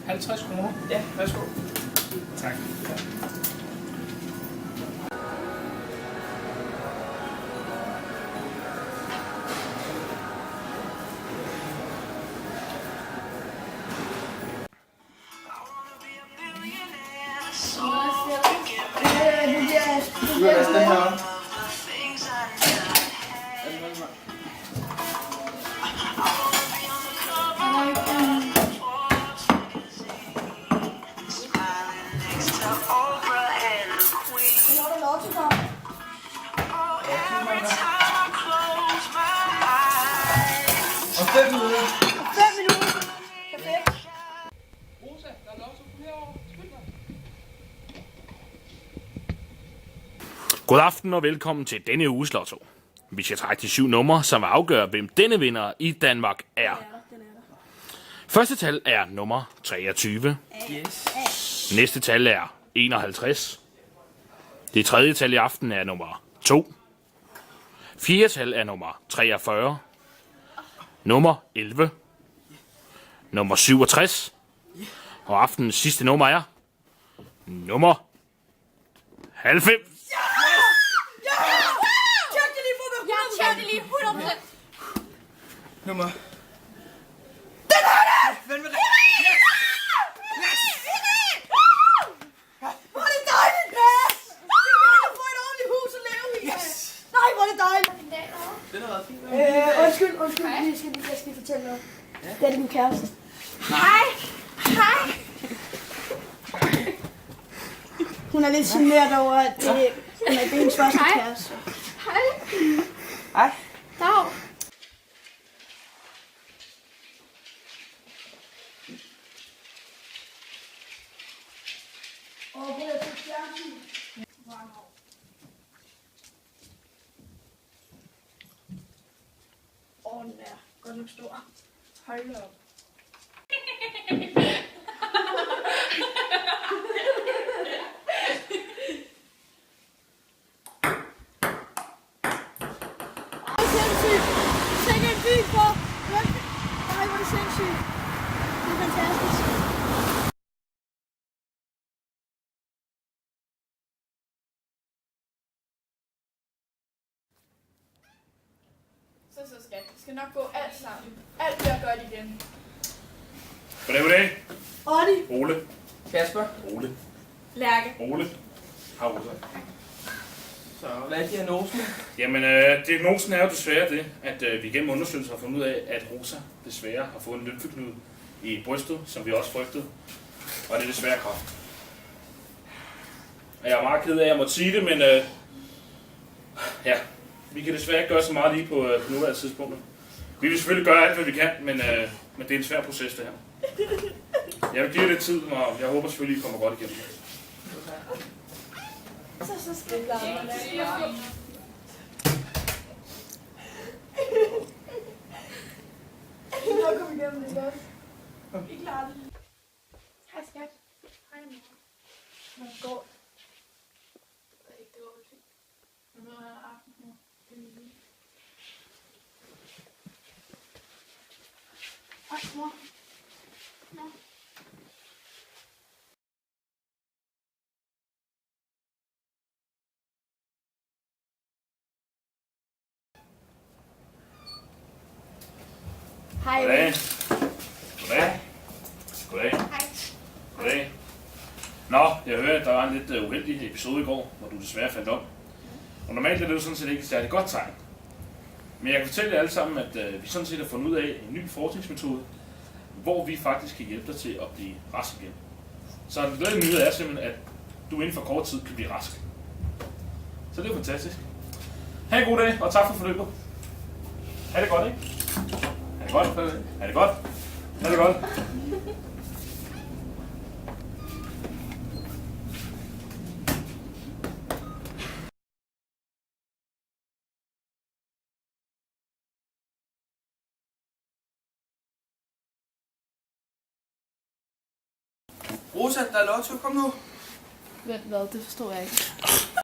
50 kroner. Ja, værsgo. Tak. Du kan læse den her op. Og 5 minutter. 5 minutter. Perfekt. Rosa, der er lotto. Kom herover. Skynd dig. God aften og velkommen til denne uges lotto. Vi skal trække de 7 numre, som vil afgøre, hvem denne vinder i Danmark er. Første tal er nummer 23. Yes. Næste tal er 51. Det tredje tal i aften er nummer 2. Fjerde tal er nummer 43. Nummer 11. Nummer 67. Og aftenens sidste nummer er nummer 90. Jeg tjekker lige 100%. Nummer. Den er det! Hvem er det? Hvor er det dejligt, Mads! Vi kan få et ordentligt hus at leve i. Nej, hvor er det dejligt. Den har været fin. Undskyld. Jeg skal lige fortælle noget. Det er min kæreste. Hej. Hun er lidt generet over, at det er hendes første kæreste. Hej. Dag. Den er godt nok stor. Hold da op. Sindssygt. Tænk en by på. Nej, hvor er det sindssygt. Det er fantastisk. Så skat. Det skal nok gå alt sammen. Alt bliver godt igen. Goddag. Oddi. Ole. Kasper. Ole. Lærke. Ole. Hej, Rosa. Så hvad er diagnosen? Jamen, diagnosen er jo desværre det, at vi gennem undersøgelser har fundet ud af, at Rosa desværre har fået en lymfeknude i brystet, som vi også frygtede. Og det er desværre kræft. Og jeg er meget ked af, at jeg måtte sige det, men ja, vi kan desværre ikke gøre så meget lige på nuværende tidspunkt. Vi vil selvfølgelig gøre alt, hvad vi kan, men det er en svær proces, det her. Jeg vil give jer lidt tid, og jeg håber selvfølgelig, I kommer godt igennem det. Så skal jeg nok komme igennem det godt. Vi klarer det. Hej skat. Hej mor. Hvordan går det? Det går vel fint. Nu er der aften nu. Hej mor. Hej. Goddag. Goddag. Nå, jeg hører, at der var en lidt uheldig episode i går, hvor du desværre faldt om. Og normalt er det jo sådan set ikke et særligt godt tegn. Men jeg kan fortælle jer alle sammen, at vi sådan set har fundet ud af en ny forskningsmetode, hvor vi faktisk kan hjælpe dig til at blive rask igen. Så den glædelige nyhed er simpelthen, at du inden for kort tid kan blive rask. Så det er fantastisk. Ha' en god dag, og tak for forløbet. Ha' det godt, ikke? Ha' det godt. Ha' det godt. Ha' det godt. Rosa, der er lotto. Kom nu. Hvad? Det forstår jeg ikke.